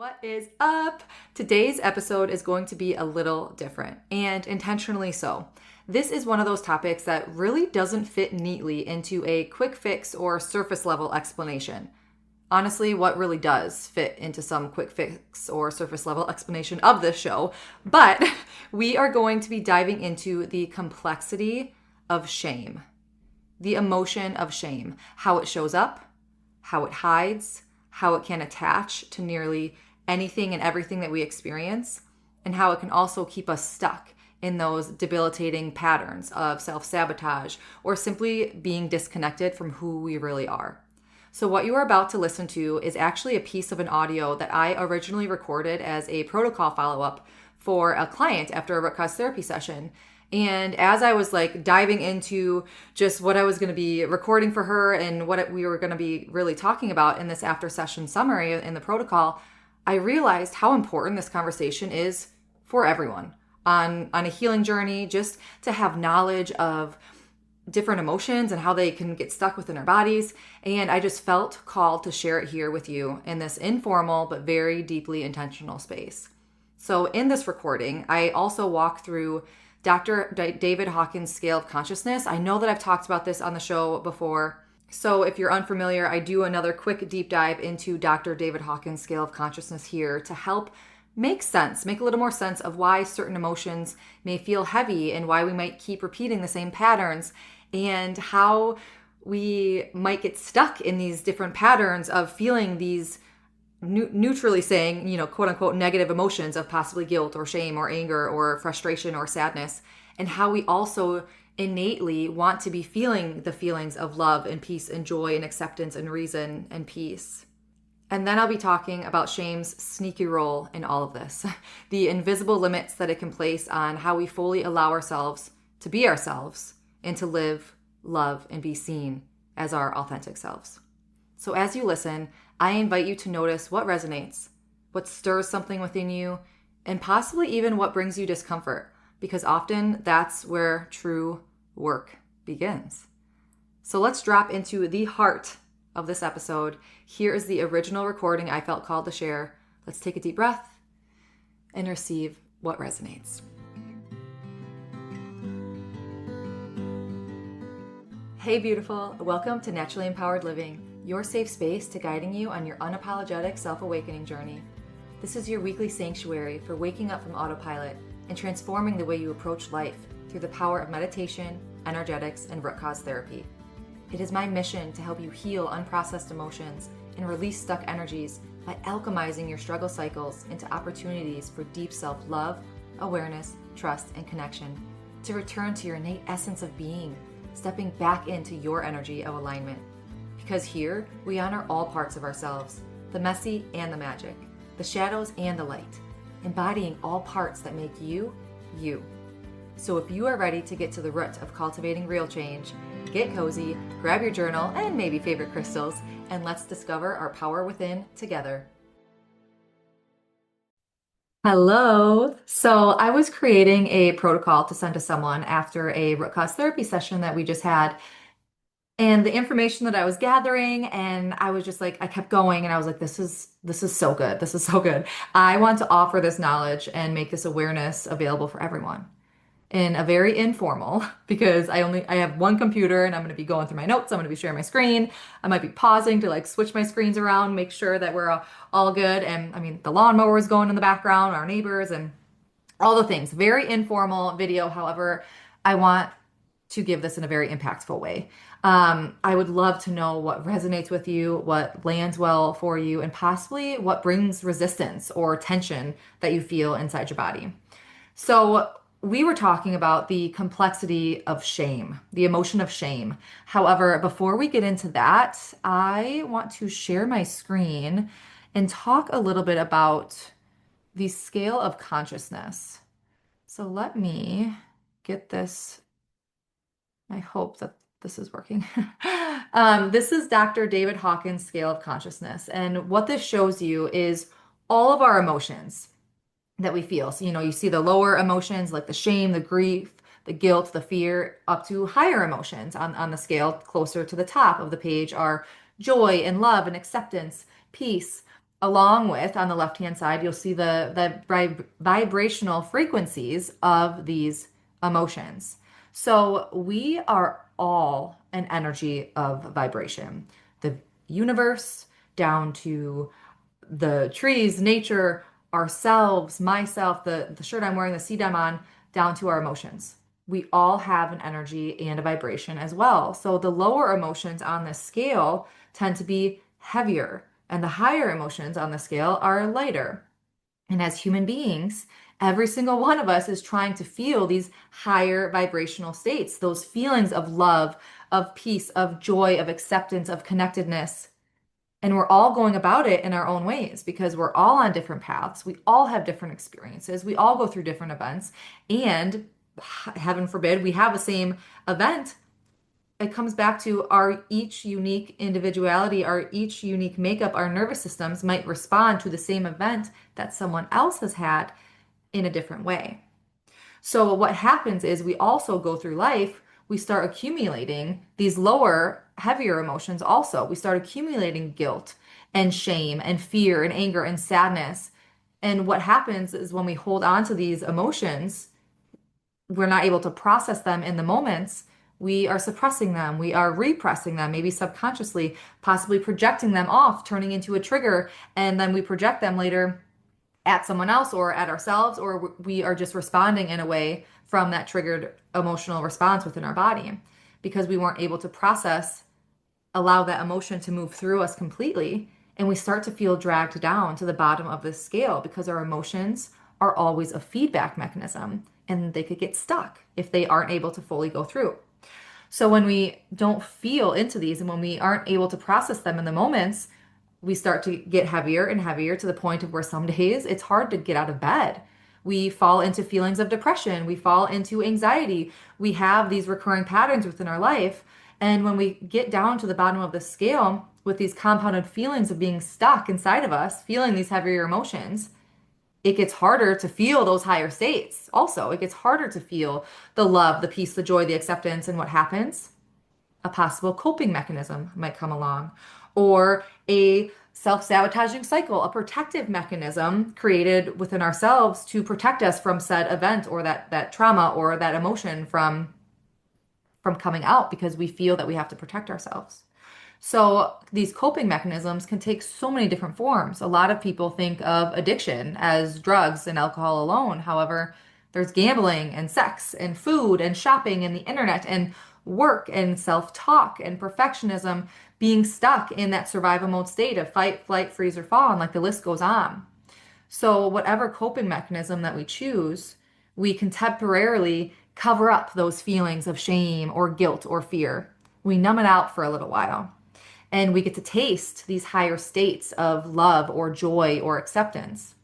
What is up? Today's episode is going to be a little different, and intentionally so. This is one of those topics that really doesn't fit neatly into a quick fix or surface level explanation. Honestly, what really does fit into some quick fix or surface level explanation of this show, but we are going to be diving into the complexity of shame, the emotion of shame, how it shows up, how it hides, how it can attach to nearly anything and everything that we experience, and how it can also keep us stuck in those debilitating patterns of self-sabotage or simply being disconnected from who we really are. So what you are about to listen to is actually a piece of an audio that I originally recorded as a protocol follow-up for a client after a root cause therapy session. And as I was diving into just what I was going to be recording for her and what we were going to be really talking about in this after session summary in the protocol, I realized how important this conversation is for everyone on a healing journey, just to have knowledge of different emotions and how they can get stuck within our bodies. And I just felt called to share it here with you in this informal but very deeply intentional space. So in this recording, I also walk through Dr. David Hawkins Scale of Consciousness. I know that I've talked about this on the show before. So if you're unfamiliar, I do another quick deep dive into Dr. David Hawkins Scale of Consciousness here to help make a little more sense of why certain emotions may feel heavy and why we might keep repeating the same patterns and how we might get stuck in these different patterns of feeling these neutrally saying, quote unquote, negative emotions of possibly guilt or shame or anger or frustration or sadness, and how we also innately want to be feeling the feelings of love and peace and joy and acceptance and reason and peace. And then I'll be talking about shame's sneaky role in all of this, the invisible limits that it can place on how we fully allow ourselves to be ourselves and to live, love, and be seen as our authentic selves. So as you listen, I invite you to notice what resonates, what stirs something within you, and possibly even what brings you discomfort, because often that's where true work begins. So let's drop into the heart of this episode. Here is the original recording I felt called to share. Let's take a deep breath and receive what resonates. Hey beautiful, welcome to Naturally Empowered Living, your safe space to guiding you on your unapologetic self-awakening journey. This is your weekly sanctuary for waking up from autopilot and transforming the way you approach life through the power of meditation, energetics, and root cause therapy. It is my mission to help you heal unprocessed emotions and release stuck energies by alchemizing your struggle cycles into opportunities for deep self-love, awareness, trust, and connection, to return to your innate essence of being, stepping back into your energy of alignment. Because here, we honor all parts of ourselves, the messy and the magic, the shadows and the light, embodying all parts that make you, you. So if you are ready to get to the root of cultivating real change, get cozy, grab your journal and maybe favorite crystals, and let's discover our power within together. Hello. So I was creating a protocol to send to someone after a root cause therapy session that we just had. And the information that I was gathering, and I was just I kept going and I was like, this is so good. This is so good. I want to offer this knowledge and make this awareness available for everyone in a very informal, because I have one computer and I'm going to be going through my notes. I'm going to be sharing my screen. I might be pausing to switch my screens around, make sure that we're all good. And I mean, the lawnmower is going in the background, our neighbors, and all the things. Very informal video. However, I want to give this in a very impactful way. I would love to know what resonates with you, what lands well for you, and possibly what brings resistance or tension that you feel inside your body. So we were talking about the complexity of shame, the emotion of shame. However, before we get into that, I want to share my screen and talk a little bit about the scale of consciousness. So let me get this. I hope that this is working. This is Dr. David Hawkins' Scale of Consciousness. And what this shows you is all of our emotions that we feel. So, you see the lower emotions like the shame, the grief, the guilt, the fear, up to higher emotions on the scale closer to the top of the page are joy and love and acceptance, peace, Along with, on the left-hand side, you'll see the vibrational frequencies of these emotions. So we are all an energy of vibration. The universe, down to the trees, nature, ourselves, myself, the shirt I'm wearing, the seat I'm on, down to our emotions. We all have an energy and a vibration as well. So the lower emotions on this scale tend to be heavier, and the higher emotions on the scale are lighter. And as human beings, every single one of us is trying to feel these higher vibrational states, those feelings of love, of peace, of joy, of acceptance, of connectedness. And we're all going about it in our own ways because we're all on different paths. We all have different experiences. We all go through different events. And heaven forbid, we have the same event. It comes back to our each unique individuality, our each unique makeup, our nervous systems might respond to the same event that someone else has had in a different way. So what happens is we also go through life, we start accumulating these lower, heavier emotions also. We start accumulating guilt and shame and fear and anger and sadness. And what happens is when we hold on to these emotions, we're not able to process them in the moments. We are suppressing them. We are repressing them, maybe subconsciously, possibly projecting them off, turning into a trigger, and then we project them later at someone else or at ourselves, or we are just responding in a way from that triggered emotional response within our body because we weren't able to process, allow that emotion to move through us completely. And we start to feel dragged down to the bottom of this scale because our emotions are always a feedback mechanism and they could get stuck if they aren't able to fully go through. So when we don't feel into these and when we aren't able to process them in the moments, we start to get heavier and heavier to the point of where some days it's hard to get out of bed. We fall into feelings of depression. We fall into anxiety. We have these recurring patterns within our life. And when we get down to the bottom of the scale with these compounded feelings of being stuck inside of us, feeling these heavier emotions, it gets harder to feel those higher states. Also, it gets harder to feel the love, the peace, the joy, the acceptance. And what happens? A possible coping mechanism might come along, or a self-sabotaging cycle, a protective mechanism created within ourselves to protect us from said event or that trauma or that emotion from coming out because we feel that we have to protect ourselves. So these coping mechanisms can take so many different forms. A lot of people think of addiction as drugs and alcohol alone. However, there's gambling and sex and food and shopping and the internet and work and self-talk and perfectionism, being stuck in that survival mode state of fight, flight, freeze, or fall, and like the list goes on. So whatever coping mechanism that we choose, we can temporarily cover up those feelings of shame or guilt or fear. We numb it out for a little while and we get to taste these higher states of love or joy or acceptance.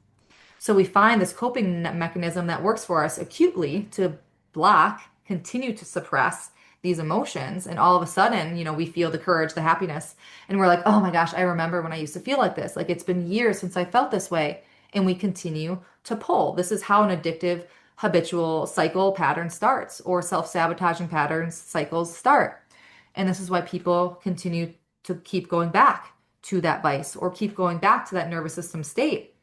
So we find this coping mechanism that works for us acutely to block, continue to suppress these emotions. And all of a sudden, we feel the courage, the happiness, and we're like, oh my gosh, I remember when I used to feel like this. Like it's been years since I felt this way. And we continue to pull. This is how an addictive habitual cycle pattern starts, or self-sabotaging patterns cycles start. And this is why people continue to keep going back to that vice or keep going back to that nervous system state.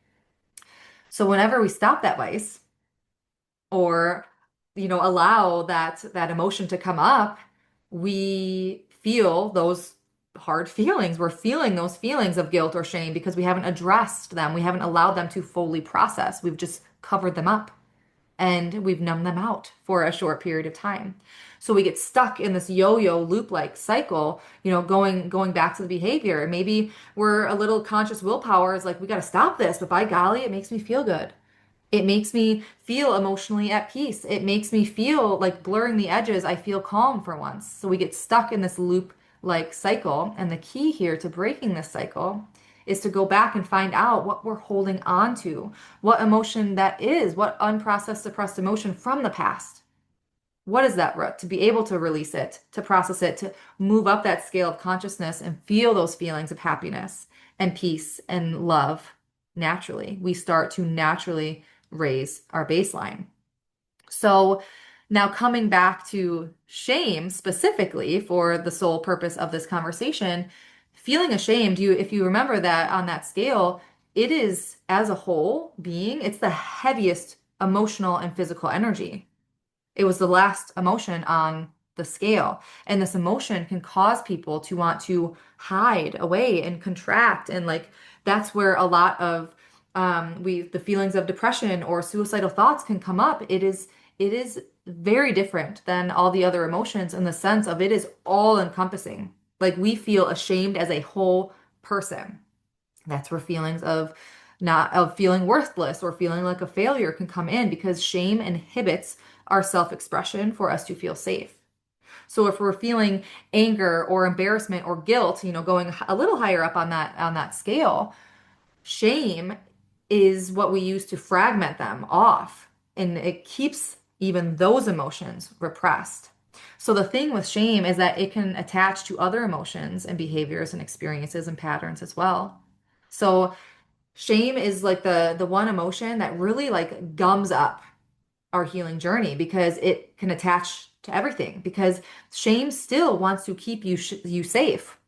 So whenever we stop that vice or allow that emotion to come up, we feel those hard feelings. We're feeling those feelings of guilt or shame because we haven't addressed them. We haven't allowed them to fully process. We've just covered them up and we've numbed them out for a short period of time. So we get stuck in this yo-yo loop-like cycle, going back to the behavior. Maybe we're a little conscious willpower is like, we got to stop this, but by golly, it makes me feel good. It makes me feel emotionally at peace. It makes me feel like blurring the edges. I feel calm for once. So we get stuck in this loop-like cycle. And the key here to breaking this cycle is to go back and find out what we're holding on to, what emotion that is, what unprocessed, suppressed emotion from the past. What is that root? To be able to release it, to process it, to move up that scale of consciousness and feel those feelings of happiness and peace and love naturally. We start to naturally raise our baseline. So now coming back to shame specifically for the sole purpose of this conversation, feeling ashamed, if you remember that on that scale, it is, as a whole being, it's the heaviest emotional and physical energy. It was the last emotion on the scale. And this emotion can cause people to want to hide away and contract. And like that's where a lot of the feelings of depression or suicidal thoughts can come up. It is very different than all the other emotions in the sense of it is all encompassing. Like we feel ashamed as a whole person. That's where feelings of not of feeling worthless or feeling like a failure can come in because shame inhibits our self-expression for us to feel safe. So if we're feeling anger or embarrassment or guilt, going a little higher up on that scale, shame is what we use to fragment them off, and it keeps even those emotions repressed. So the thing with shame is that it can attach to other emotions and behaviors and experiences and patterns as well. So shame is like the one emotion that really like gums up our healing journey because it can attach to everything because shame still wants to keep you safe.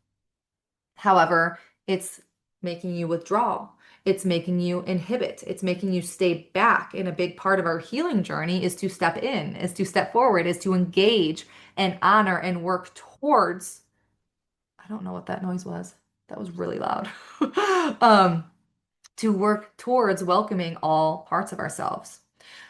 However, it's making you withdraw. It's making you inhibit. It's making you stay back. And a big part of our healing journey is to step in, is to step forward, is to engage and honor and work towards. I don't know what that noise was. That was really loud. um, to work towards welcoming all parts of ourselves.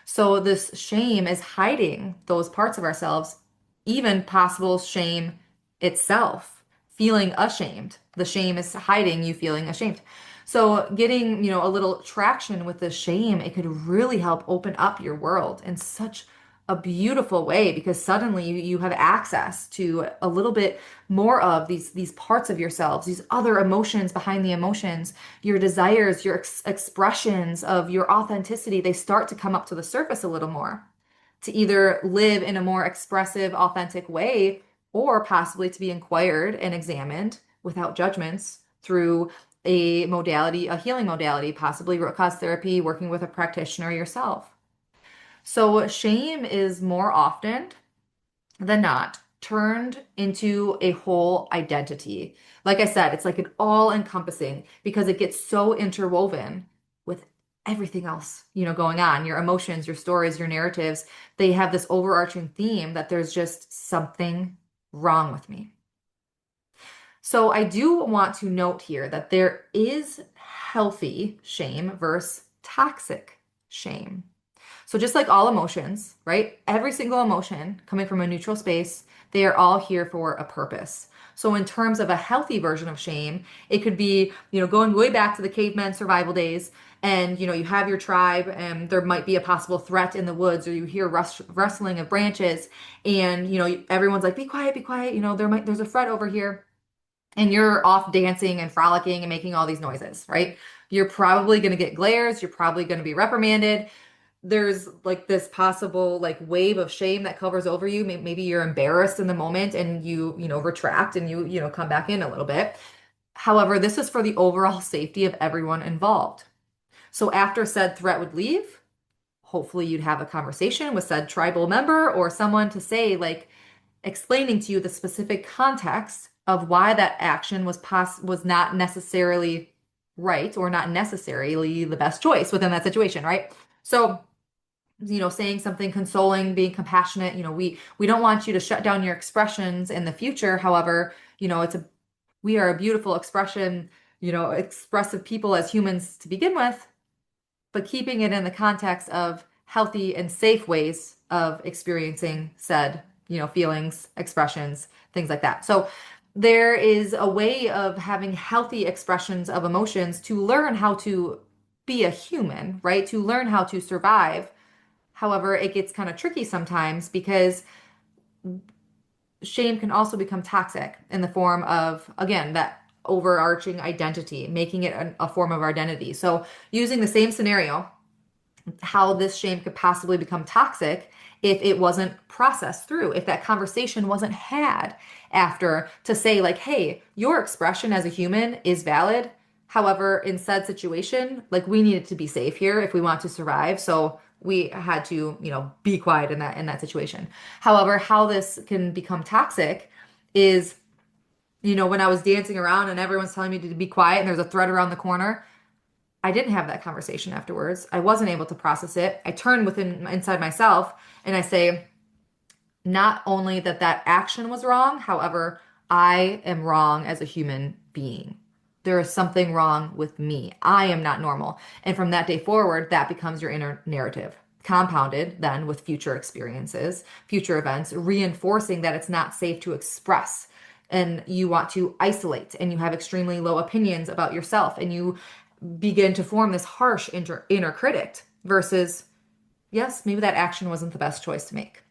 So this shame is hiding those parts of ourselves, even possible shame itself, feeling ashamed. The shame is hiding you feeling ashamed. So getting, a little traction with the shame, it could really help open up your world in such a beautiful way because suddenly you have access to a little bit more of these parts of yourselves, these other emotions behind the emotions, your desires, your expressions of your authenticity, they start to come up to the surface a little more to either live in a more expressive, authentic way or possibly to be inquired and examined without judgments through a modality, a healing modality, possibly root cause therapy, working with a practitioner yourself. So shame is more often than not turned into a whole identity. Like I said, it's like an all encompassing because it gets so interwoven with everything else, going on. Your emotions, your stories, your narratives, they have this overarching theme that there's just something wrong with me. So I do want to note here that there is healthy shame versus toxic shame. So just like all emotions, right? Every single emotion coming from a neutral space, they are all here for a purpose. So in terms of a healthy version of shame, it could be, going way back to the caveman survival days and, you have your tribe and there might be a possible threat in the woods or you hear rustling of branches and, everyone's like, be quiet, there's a threat over here and you're off dancing and frolicking and making all these noises, right? You're probably going to get glares. You're probably going to be reprimanded. There's like this possible like wave of shame that covers over you. Maybe you're embarrassed in the moment and you retract and you come back in a little bit. However, this is for the overall safety of everyone involved. So after said threat would leave, hopefully you'd have a conversation with said tribal member or someone to say like explaining to you the specific context of why that action was not necessarily right or not necessarily the best choice within that situation, right? So saying something consoling, being compassionate, we don't want you to shut down your expressions in the future. However, we are a beautiful expression, expressive people as humans to begin with, but keeping it in the context of healthy and safe ways of experiencing said, feelings, expressions, things like that. So there is a way of having healthy expressions of emotions to learn how to be a human, right? To learn how to survive. However, it gets kind of tricky sometimes because shame can also become toxic in the form of, again, that overarching identity, making it a form of identity. So, using the same scenario, how this shame could possibly become toxic if it wasn't processed through, if that conversation wasn't had after to say, like, hey, your expression as a human is valid. However, in said situation, like we needed to be safe here if we want to survive. So we had to, be quiet in that situation. However, how this can become toxic is, when I was dancing around and everyone's telling me to be quiet and there's a threat around the corner, I didn't have that conversation afterwards. I wasn't able to process it. I turn inside myself and I say, not only that that action was wrong, however, I am wrong as a human being. There is something wrong with me. I am not normal. And from that day forward, that becomes your inner narrative, compounded then with future experiences, future events, reinforcing that it's not safe to express. And you want to isolate and you have extremely low opinions about yourself. And you begin to form this harsh inner critic versus, yes, maybe that action wasn't the best choice to make.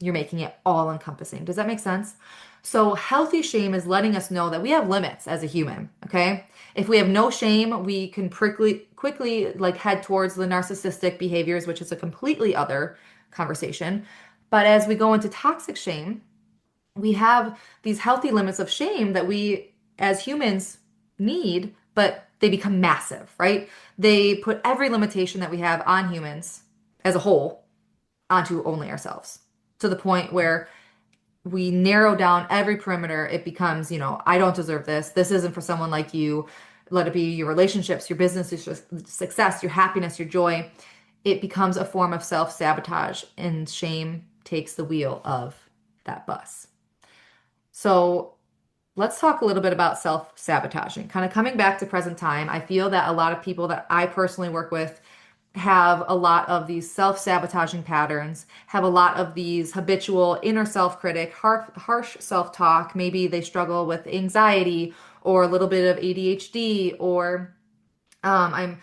You're making it all encompassing. Does that make sense? So healthy shame is letting us know that we have limits as a human, okay? If we have no shame, we can quickly like head towards the narcissistic behaviors, which is a completely other conversation. But as we go into toxic shame, we have these healthy limits of shame that we as humans need, but they become massive, right? They put every limitation that we have on humans as a whole onto only ourselves, to the point where we narrow down every perimeter. It becomes, I don't deserve this. This isn't for someone like you. Let it be your relationships, your business, your success, your happiness, your joy. It becomes a form of self-sabotage, and shame takes the wheel of that bus. So let's talk a little bit about self-sabotaging. Kind of coming back to present time, I feel that a lot of people that I personally work with have a lot of these self-sabotaging patterns, have a lot of these habitual inner self-critic, harsh self-talk. Maybe they struggle with anxiety or a little bit of ADHD, or I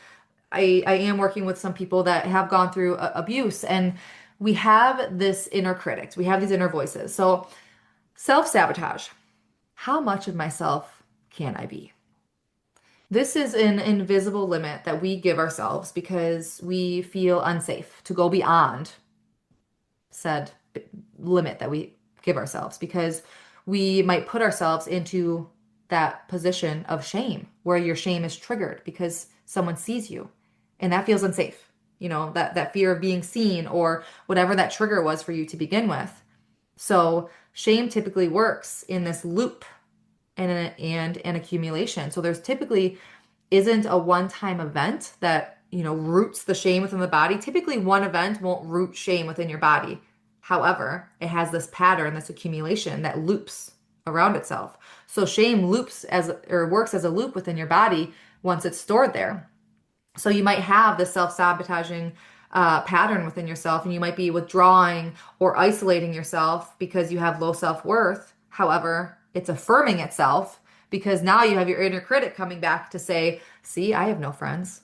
am working with some people that have gone through abuse, and we have this inner critics. We have these inner voices. So self-sabotage. How much of myself can I be? This is an invisible limit that we give ourselves because we feel unsafe to go beyond said limit that we give ourselves, because we might put ourselves into that position of shame where your shame is triggered because someone sees you, and that feels unsafe. That fear of being seen, or whatever that trigger was for you to begin with. So shame typically works in this loop and an accumulation. So there's typically isn't a one-time event that, roots the shame within the body. Typically one event won't root shame within your body. However, it has this pattern, this accumulation that loops around itself. So shame works as a loop within your body once it's stored there. So you might have this self-sabotaging pattern within yourself, and you might be withdrawing or isolating yourself because you have low self-worth. However, it's affirming itself because now you have your inner critic coming back to say, see, I have no friends,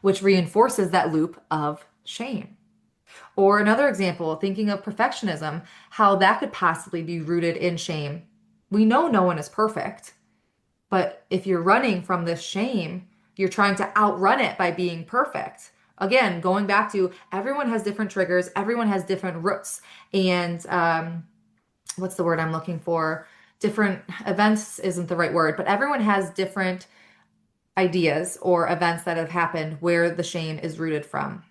which reinforces that loop of shame. Or another example, thinking of perfectionism, how that could possibly be rooted in shame. We know no one is perfect, but if you're running from this shame, you're trying to outrun it by being perfect. Again, going back to everyone has different triggers, everyone has different roots, and what's the word I'm looking for? Different events isn't the right word, but everyone has different ideas or events that have happened where the shame is rooted from.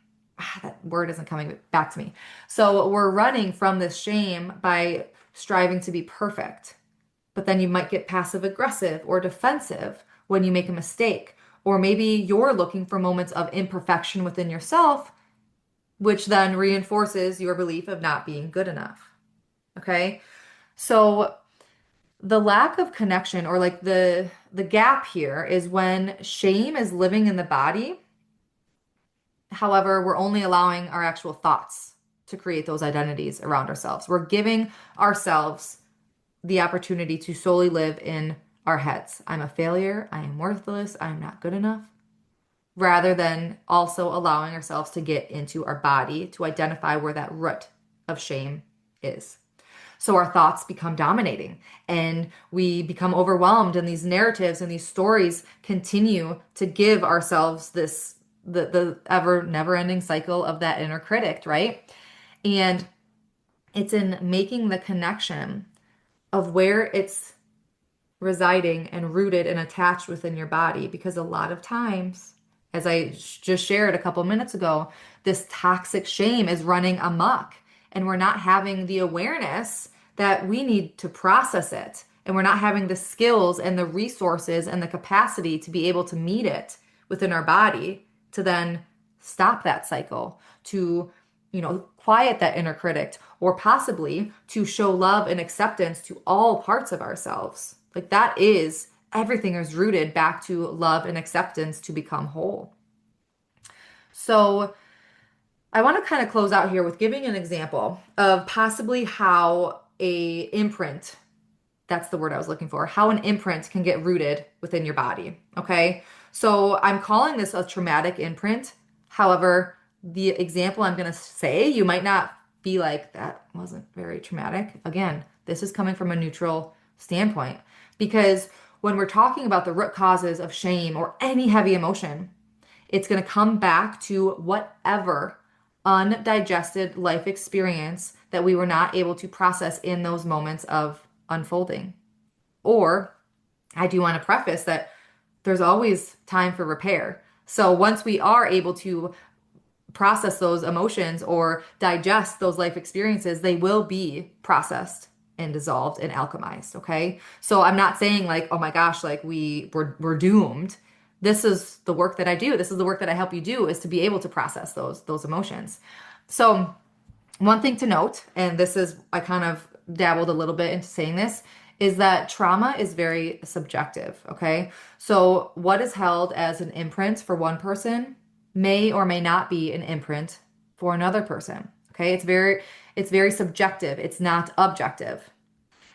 That word isn't coming back to me. So we're running from this shame by striving to be perfect. But then you might get passive aggressive or defensive when you make a mistake. Or maybe you're looking for moments of imperfection within yourself, which then reinforces your belief of not being good enough. Okay? So the lack of connection, or like the gap here, is when shame is living in the body. However, we're only allowing our actual thoughts to create those identities around ourselves. We're giving ourselves the opportunity to solely live in our heads. I'm a failure. I am worthless. I'm not good enough. Rather than also allowing ourselves to get into our body to identify where that root of shame is. So our thoughts become dominating, and we become overwhelmed, and these narratives and these stories continue to give ourselves the ever never-ending cycle of that inner critic, right? And it's in making the connection of where it's residing and rooted and attached within your body, because a lot of times, as I just shared a couple minutes ago, this toxic shame is running amok, and we're not having the awareness that we need to process it, and we're not having the skills and the resources and the capacity to be able to meet it within our body to then stop that cycle, to, quiet that inner critic, or possibly to show love and acceptance to all parts of ourselves. Like that is, everything is rooted back to love and acceptance to become whole. So I want to kind of close out here with giving an example of possibly how a imprint, that's the word I was looking for, how an imprint can get rooted within your body. Okay. So I'm calling this a traumatic imprint. However, the example I'm going to say, you might not be like, that wasn't very traumatic. Again, this is coming from a neutral standpoint, because when we're talking about the root causes of shame or any heavy emotion, it's going to come back to whatever undigested life experience that we were not able to process in those moments of unfolding. Or I do want to preface that there's always time for repair. So once we are able to process those emotions or digest those life experiences, they will be processed and dissolved and alchemized. Okay. So I'm not saying like, oh my gosh, like we're doomed. This is the work that I do. This is the work that I help you do, is to be able to process those emotions. So one thing to note, and this is, I kind of dabbled a little bit into saying this, is that trauma is very subjective. Okay. So what is held as an imprint for one person may or may not be an imprint for another person. Okay. It's very subjective. It's not objective.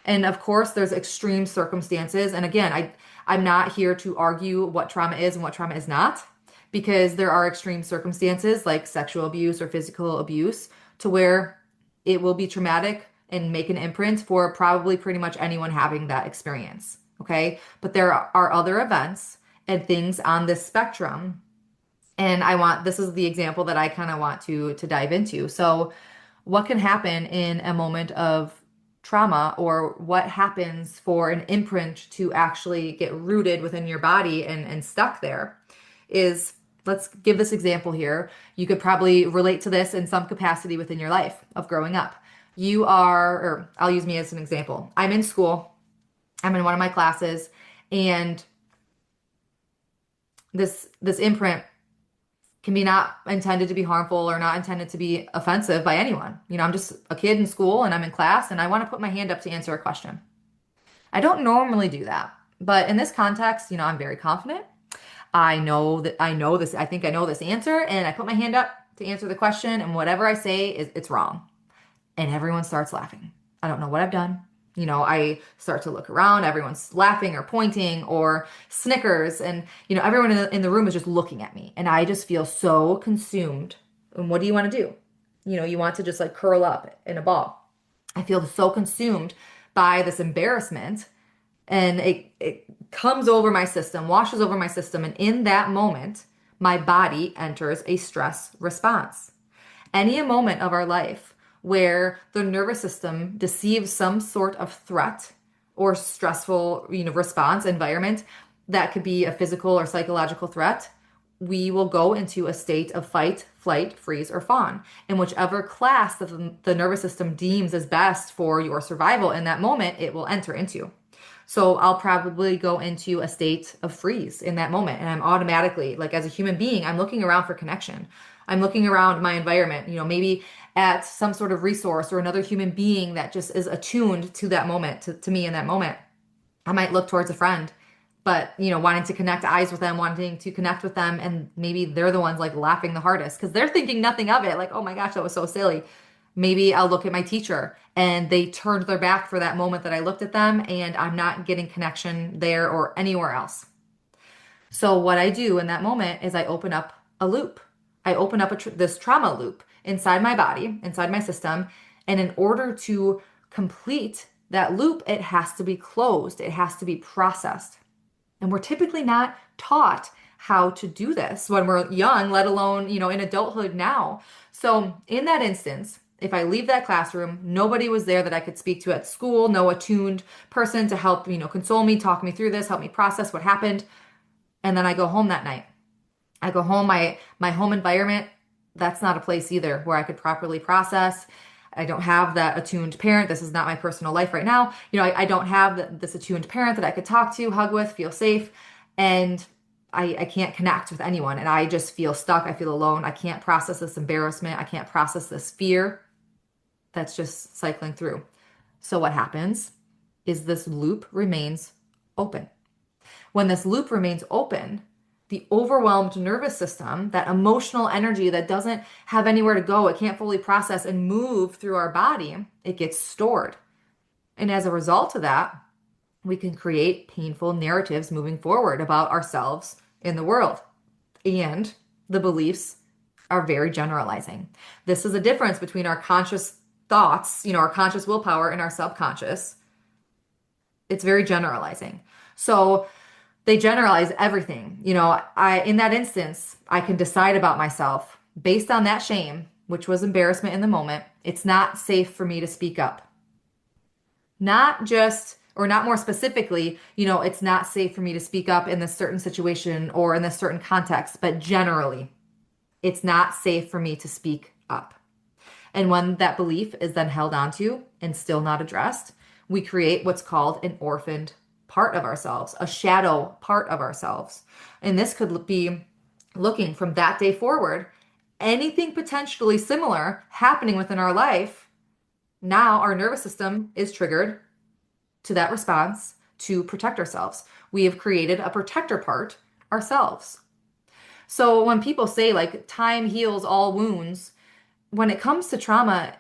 And of course, there's extreme circumstances. And again, I'm not here to argue what trauma is and what trauma is not, because there are extreme circumstances like sexual abuse or physical abuse to where it will be traumatic and make an imprint for probably pretty much anyone having that experience. Okay. But there are other events and things on this spectrum. And this is the example that I kind of want to dive into. So what can happen in a moment of trauma, or what happens for an imprint to actually get rooted within your body and stuck there is, let's give this example here. You could probably relate to this in some capacity within your life of growing up. Or I'll use me as an example. I'm in school. I'm in one of my classes, and this imprint can be not intended to be harmful or not intended to be offensive by anyone. I'm just a kid in school and I'm in class and I want to put my hand up to answer a question. I don't normally do that, but in this context, I'm very confident. I know this, I think I know this answer, and I put my hand up to answer the question, and whatever I say it's wrong. And everyone starts laughing. I don't know what I've done. I start to look around, everyone's laughing or pointing or snickers, and, everyone in the room is just looking at me, and I just feel so consumed. And what do you want to do? You want to just like curl up in a ball. I feel so consumed by this embarrassment, and it comes over my system, washes over my system. And in that moment, my body enters a stress response. Any moment of our life where the nervous system deceives some sort of threat or stressful, response environment, that could be a physical or psychological threat, we will go into a state of fight, flight, freeze, or fawn. And whichever class that the nervous system deems as best for your survival in that moment, it will enter into. So I'll probably go into a state of freeze in that moment. And I'm automatically, like as a human being, I'm looking around for connection. I'm looking around my environment, maybe at some sort of resource or another human being that just is attuned to that moment, to me in that moment. I might look towards a friend, but, wanting to connect eyes with them, wanting to connect with them. And maybe they're the ones like laughing the hardest because they're thinking nothing of it. Like, oh my gosh, that was so silly. Maybe I'll look at my teacher and they turned their back for that moment that I looked at them, and I'm not getting connection there or anywhere else. So what I do in that moment is I open up a loop. I open up this trauma loop inside my body, inside my system. And in order to complete that loop, it has to be closed. It has to be processed. And we're typically not taught how to do this when we're young, let alone, in adulthood now. So in that instance, if I leave that classroom, nobody was there that I could speak to at school, no attuned person to help, console me, talk me through this, help me process what happened. And then I go home that night. I go home, my home environment, that's not a place either where I could properly process. I don't have that attuned parent. This is not my personal life right now. I don't have this attuned parent that I could talk to, hug with, feel safe. And I can't connect with anyone and I just feel stuck. I feel alone. I can't process this embarrassment. I can't process this fear that's just cycling through. So what happens is this loop remains open. When this loop remains open, the overwhelmed nervous system, that emotional energy that doesn't have anywhere to go, it can't fully process and move through our body, it gets stored. And as a result of that, we can create painful narratives moving forward about ourselves in the world. And the beliefs are very generalizing. This is a difference between our conscious thoughts, our conscious willpower, and our subconscious. It's very generalizing. So they generalize everything. In that instance, I can decide about myself based on that shame, which was embarrassment in the moment. It's not safe for me to speak up. Not more specifically, it's not safe for me to speak up in this certain situation or in this certain context, but generally, it's not safe for me to speak up. And when that belief is then held onto and still not addressed, we create what's called an orphaned part of ourselves, a shadow part of ourselves. And this could be looking from that day forward, anything potentially similar happening within our life. Now our nervous system is triggered to that response to protect ourselves. We have created a protector part ourselves. So when people say like time heals all wounds, when it comes to trauma,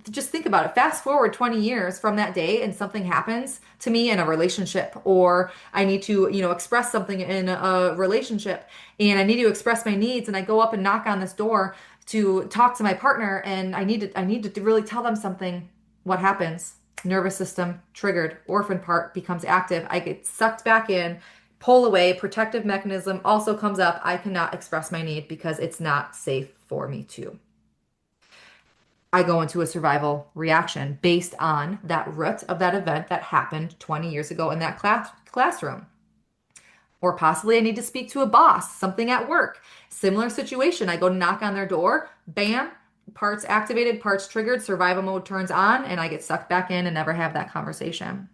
just think about it. Fast forward 20 years from that day and something happens to me in a relationship, or I need to, express something in a relationship and I need to express my needs, and I go up and knock on this door to talk to my partner and I need to really tell them something. What happens? Nervous system triggered, orphan part becomes active. I get sucked back in, pull away, protective mechanism also comes up. I cannot express my need because it's not safe for me to. I go into a survival reaction based on that root of that event that happened 20 years ago in that classroom. Or possibly I need to speak to a boss, something at work. Similar situation. I go knock on their door, bam, parts activated, parts triggered, survival mode turns on, and I get sucked back in and never have that conversation.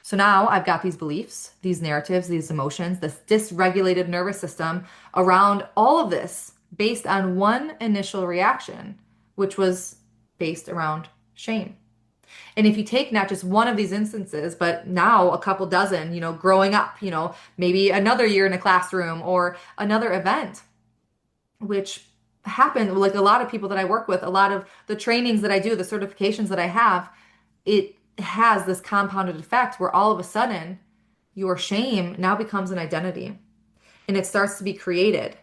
So now I've got these beliefs, these narratives, these emotions, this dysregulated nervous system around all of this based on one initial reaction, which was based around shame. And if you take not just one of these instances, but now a couple dozen, growing up, maybe another year in a classroom or another event, which happened, like a lot of people that I work with, a lot of the trainings that I do, the certifications that I have, it has this compounded effect where all of a sudden your shame now becomes an identity and it starts to be created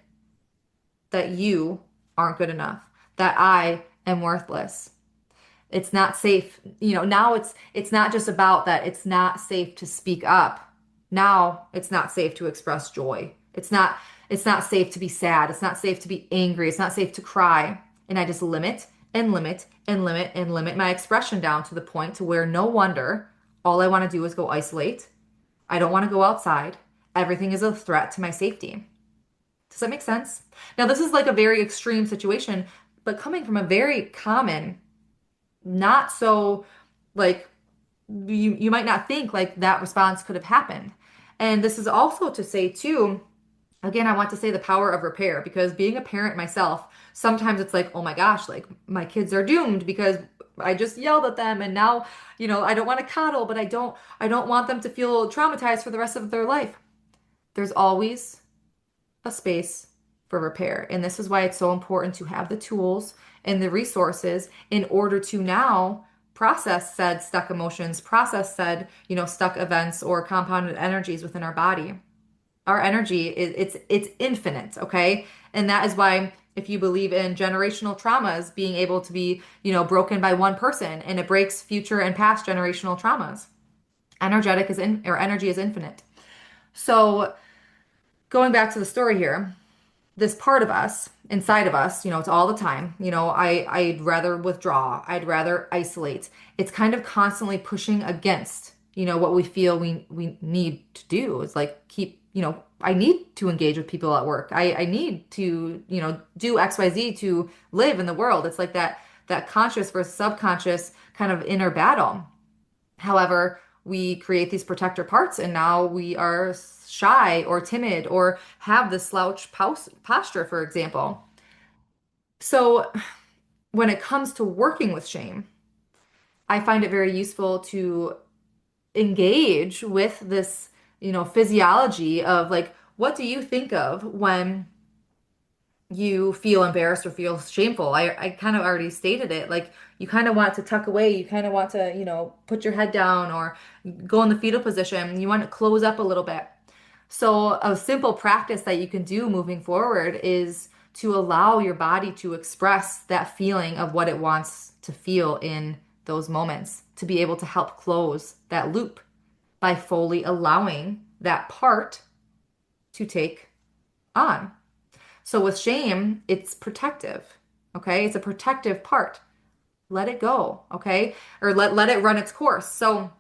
that you aren't good enough, that I am worthless. It's not safe. Now it's not just about that it's not safe to speak up. Now it's not safe to express joy. It's not safe to be sad. It's not safe to be angry. It's not safe to cry. And I just limit and limit and limit and limit my expression down to the point to where no wonder all I want to do is go isolate. I don't want to go outside. Everything is a threat to my safety. Does that make sense? Now, this is like a very extreme situation, but coming from a very common, not so like you might not think like that response could have happened. And this is also to say too, again, I want to say the power of repair, because being a parent myself, sometimes it's like, oh my gosh, like my kids are doomed because I just yelled at them and now, I don't want to coddle, but I don't want them to feel traumatized for the rest of their life. There's always a space for repair. And this is why it's so important to have the tools and the resources in order to now process said stuck emotions, process said, stuck events or compounded energies within our body. Our energy it's infinite, okay? And that is why if you believe in generational traumas being able to be, broken by one person, and it breaks future and past generational traumas. Energy is infinite. So going back to the story here, this part of us, inside of us, it's all the time, I'd rather withdraw. I'd rather isolate. It's kind of constantly pushing against, what we feel we need to do. It's like I need to engage with people at work. I need to, do XYZ to live in the world. It's like that conscious versus subconscious kind of inner battle. However, we create these protector parts and now we are shy or timid or have the slouch posture, for example. So when it comes to working with shame, I find it very useful to engage with this, physiology of like, what do you think of when you feel embarrassed or feel shameful? I kind of already stated it. Like, you kind of want to tuck away, you kind of want to, put your head down or go in the fetal position. You want to close up a little bit. So, a simple practice that you can do moving forward is to allow your body to express that feeling of what it wants to feel in those moments, to be able to help close that loop by fully allowing that part to take on. So, with shame, it's protective. Okay. It's a protective part. Let it go. Okay. Or let it run its course. So,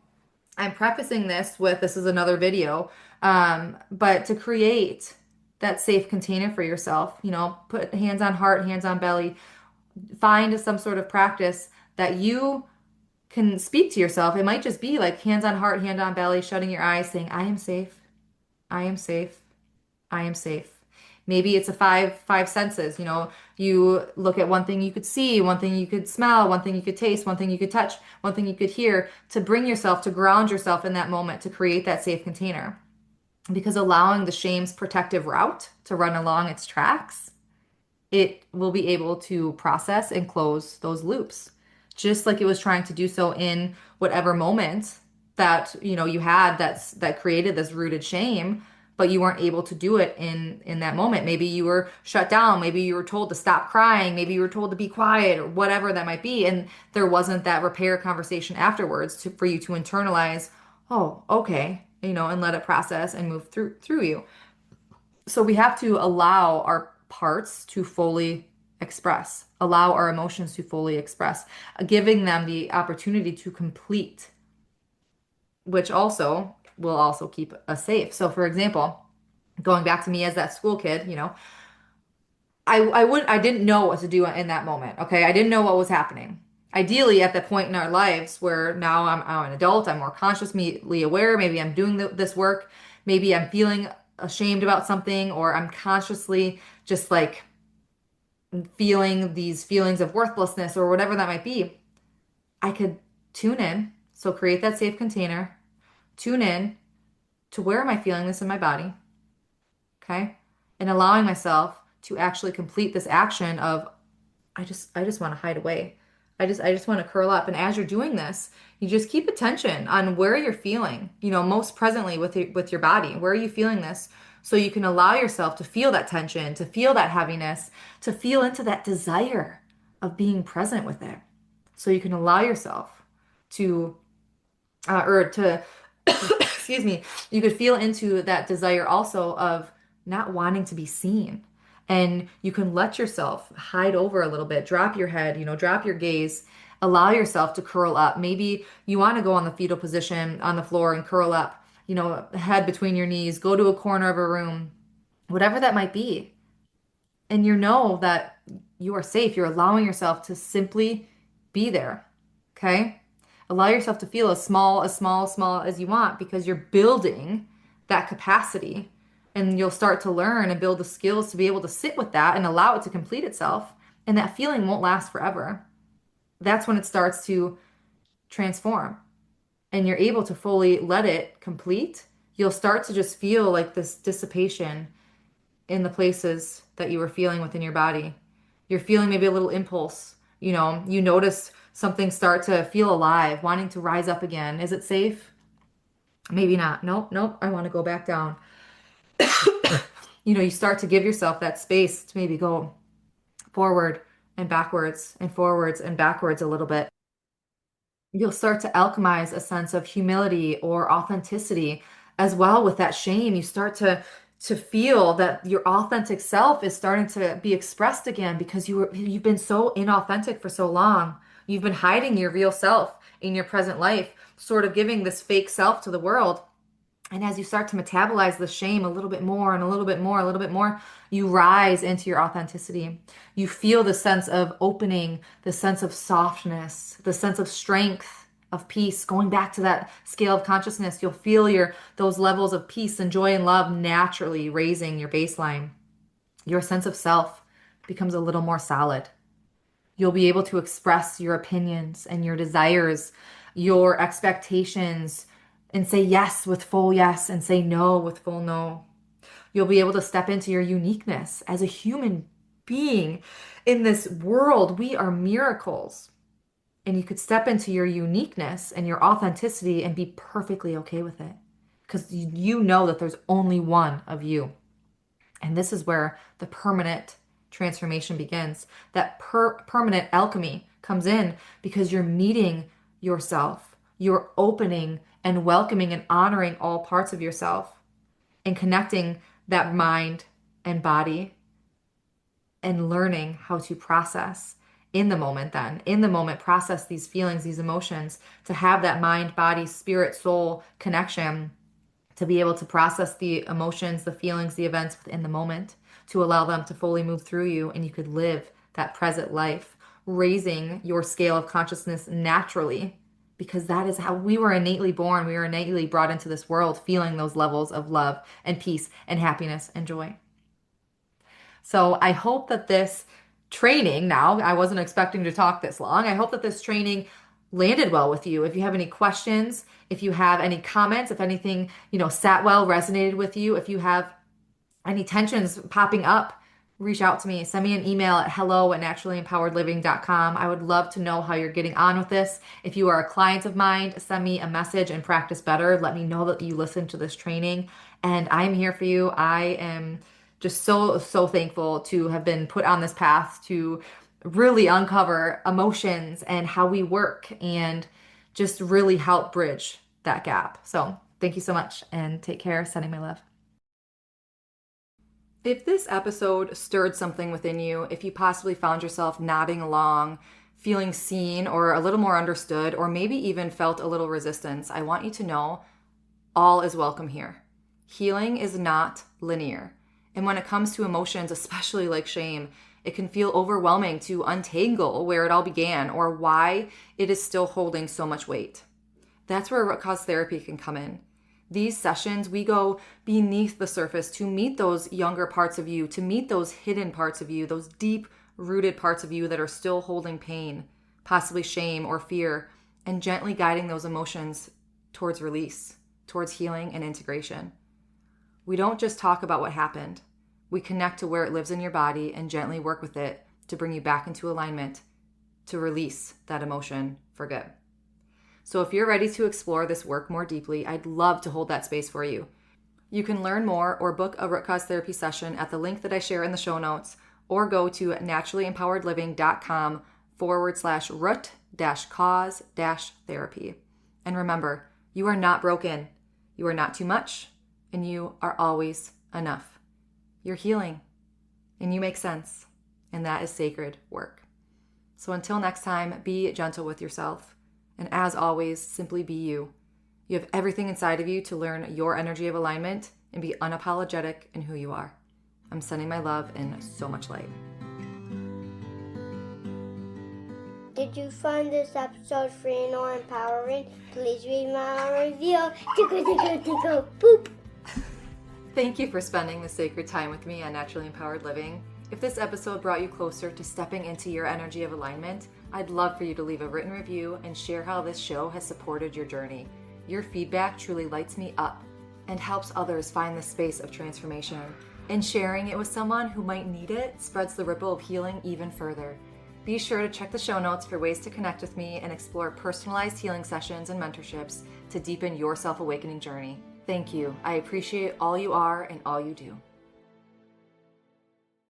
I'm prefacing this is another video, but to create that safe container for yourself, put hands on heart, hands on belly, find some sort of practice that you can speak to yourself. It might just be like hands on heart, hand on belly, shutting your eyes, saying, I am safe, I am safe, I am safe. Maybe it's a five senses. You look at one thing you could see, one thing you could smell, one thing you could taste, one thing you could touch, one thing you could hear, to bring yourself, to ground yourself in that moment, to create that safe container. Because allowing the shame's protective route to run along its tracks, it will be able to process and close those loops, just like it was trying to do so in whatever moment that you had that created this rooted shame, but you weren't able to do it in that moment. Maybe you were shut down, maybe you were told to stop crying, maybe you were told to be quiet, or whatever that might be, and there wasn't that repair conversation afterwards for you to internalize, oh, okay, and let it process and move through you. So we have to allow our parts to fully express, allow our emotions to fully express, giving them the opportunity to complete, which also will also keep us safe. So for example, going back to me as that school kid, I didn't know what to do in that moment. Okay. I didn't know what was happening. Ideally, at that point in our lives where now I'm an adult, I'm more consciously aware. Maybe I'm doing this work. Maybe I'm feeling ashamed about something, or I'm consciously just like feeling these feelings of worthlessness or whatever that might be. I could tune in. So create that safe container, tune in to where am I feeling this in my body? Okay. And allowing myself to actually complete this action of I just want to hide away. I just want to curl up. And as you're doing this, you just keep attention on where you're feeling, most presently with your body. Where are you feeling this? So you can allow yourself to feel that tension, to feel that heaviness, to feel into that desire of being present with it. So you can allow yourself to or to excuse me, you could feel into that desire also of not wanting to be seen. And you can let yourself hide over a little bit, drop your head, drop your gaze, allow yourself to curl up. Maybe you want to go on the fetal position on the floor and curl up, head between your knees, go to a corner of a room, whatever that might be. And you know that you are safe. You're allowing yourself to simply be there. Okay? Allow yourself to feel as small as you want, because you're building that capacity, and you'll start to learn and build the skills to be able to sit with that and allow it to complete itself. And that feeling won't last forever. That's when it starts to transform and you're able to fully let it complete. You'll start to just feel like this dissipation in the places that you were feeling within your body. You're feeling maybe a little impulse. You notice something start to feel alive, wanting to rise up again. Is it safe? Maybe not. Nope, nope. I want to go back down. You start to give yourself that space to maybe go forward and forwards and backwards a little bit. You'll start to alchemize a sense of humility or authenticity as well with that shame. You start to feel that your authentic self is starting to be expressed again, because you've been so inauthentic for so long. You've been hiding your real self in your present life, sort of giving this fake self to the world. And as you start to metabolize the shame a little bit more and a little bit more, a little bit more, you rise into your authenticity. You feel the sense of opening, the sense of softness, the sense of strength of peace. Going back to that scale of consciousness, you'll feel those levels of peace and joy and love naturally raising your baseline. Your sense of self becomes a little more solid. You'll be able to express your opinions and your desires, your expectations, and say yes with full yes and say no with full no. You'll be able to step into your uniqueness as a human being in this world. We are miracles. And you could step into your uniqueness and your authenticity and be perfectly okay with it because you know that there's only one of you. And this is where the permanent transformation begins. That permanent alchemy comes in because you're meeting yourself. You're opening and welcoming and honoring all parts of yourself and connecting that mind and body and learning how to process in the moment process these feelings, these emotions, to have that mind, body, spirit, soul connection, to be able to process the emotions, the feelings, the events within the moment, to allow them to fully move through you, and you could live that present life, raising your scale of consciousness naturally, because that is how we were innately born. We were innately brought into this world feeling those levels of love and peace and happiness and joy. So I hope that this training, now I wasn't expecting to talk this long, I hope that this training landed well with you. If you have any questions, if you have any comments, if anything, sat well, resonated with you, if you have any tensions popping up, reach out to me. Send me an email at hello@naturallympoweredliving.com. I would love to know how you're getting on with this. If you are a client of mine, send me a message and practice better. Let me know that you listened to this training, and I'm here for you. I am just so thankful to have been put on this path to really uncover emotions and how we work and just really help bridge that gap. So thank you so much and take care. Sending my love. If this episode stirred something within you, if you possibly found yourself nodding along, feeling seen or a little more understood, or maybe even felt a little resistance, I want you to know all is welcome here. Healing is not linear. And when it comes to emotions, especially like shame, it can feel overwhelming to untangle where it all began or why it is still holding so much weight. That's where root cause therapy can come in. These sessions, we go beneath the surface to meet those younger parts of you, to meet those hidden parts of you, those deep-rooted parts of you that are still holding pain, possibly shame or fear, and gently guiding those emotions towards release, towards healing and integration. We don't just talk about what happened. We connect to where it lives in your body and gently work with it to bring you back into alignment, to release that emotion for good. So if you're ready to explore this work more deeply, I'd love to hold that space for you. You can learn more or book a root cause therapy session at the link that I share in the show notes, or go to naturallympoweredliving.com/root-cause-therapy. And remember, you are not broken, you are not too much, and you are always enough. You're healing, and you make sense, and that is sacred work. So until next time, be gentle with yourself. And as always, simply be you. You have everything inside of you to learn your energy of alignment and be unapologetic in who you are. I'm sending my love and so much light. Did you find this episode free or empowering? Please read my review. Tickle, boop. Thank you for spending this sacred time with me on Naturally Empowered Living. If this episode brought you closer to stepping into your energy of alignment, I'd love for you to leave a written review and share how this show has supported your journey. Your feedback truly lights me up and helps others find the space of transformation. And sharing it with someone who might need it spreads the ripple of healing even further. Be sure to check the show notes for ways to connect with me and explore personalized healing sessions and mentorships to deepen your self-awakening journey. Thank you. I appreciate all you are and all you do.